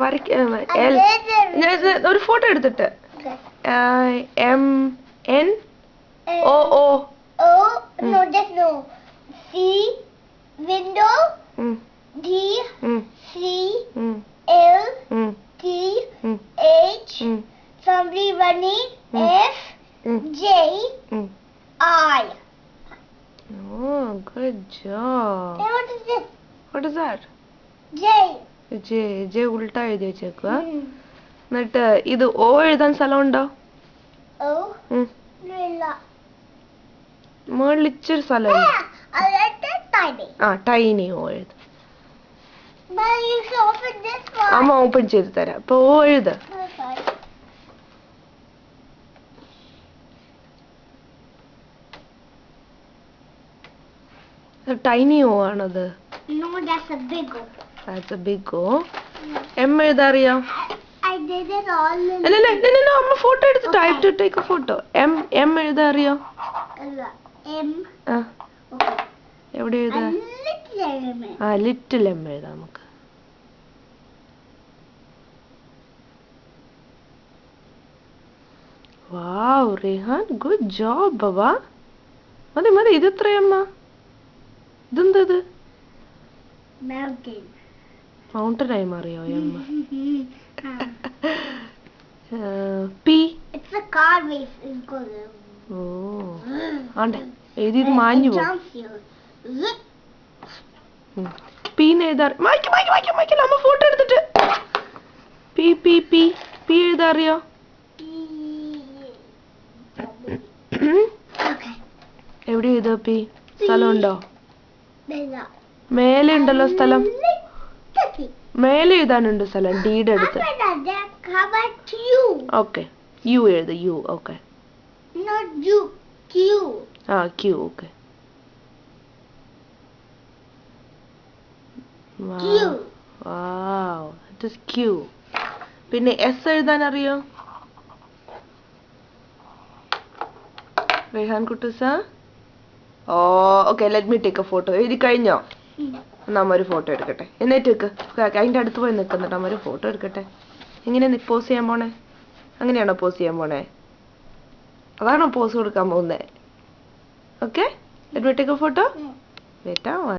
L. ഒരു photo എടുത്തിട്ട് M N O O. No, just no. C window. D C L T H somebody running. F J I. Oh, good job. Hey, what is this? What is that? J. J ഉൾട്ടാ എഴുതി വെച്ചേക്കുക. എന്നിട്ട് ഇത് O എഴുതാൻ സ്ഥലമുണ്ടോ? O? ഇല്ല. മുകളിൽ ഇച്ചിരി സ്ഥലമുണ്ട്. Tiny O എഴുത്. അമ്മ ഓപ്പൺ ചെയ്ത് തരാം. അപ്പൊ O എഴുത്. ടൈനി O ആണത്. No, that's a big O. That's a big O. M എഴുതാറിയോ? I did it all in... No, അമ്മ ഫോട്ടോ എടുത്തിട്ട് I have to take a photo. M എഴുതാറിയോ? M. എവിടെ എഴുതാ? ലിറ്റിൽ M എഴുതാം നമുക്ക്. Wow, Rehan, good job, Baba. മതി ഇത് എത്രയമ്മ? ഇതെന്തത്? Mountain ആയി മാറിയോ അമ്മ? P. It's a car race. ആണ്ടെ ഇത് മാഞ്ഞു പോകും. പീന്ന് എഴുതാറ് മായ്ക്കല്ല അമ്മ ഫോട്ടോ എടുത്തിട്ട്. പി എഴുതാറിയോ? എവിടെ എഴുതാ പി? സ്ഥലമുണ്ടോ? മേലെ ഉണ്ടല്ലോ സ്ഥലം. മേലെ എഴുതാനുണ്ട് സ്ഥലം. ഡീഡ് എടുത്ത്. ഓക്കെ യു എഴുത. U. Okay. Q. Okay. Wow, that is Q. പിന്നെ S എഴുതാൻ അറിയോ? റെഹാൻ കുട്ടൂസ. Okay, let me take a photo. എഴുതി കഴിഞ്ഞോ? നമ്മ ഒരു ഫോട്ടോ എടുക്കട്ടെ. എന്നിട്ട് അതിൻ്റെ അടുത്ത് പോയി നിൽക്കുന്നുണ്ട്. നമ്മ ഒരു ഫോട്ടോ എടുക്കട്ടെ. എങ്ങനെ പോസ് ചെയ്യാൻ പോണേ? അങ്ങനെയാണോ പോസ് ചെയ്യാൻ പോണേ? അതാണോ പോസ് കൊടുക്കാൻ പോകുന്നത്? Okay, let me take a photo.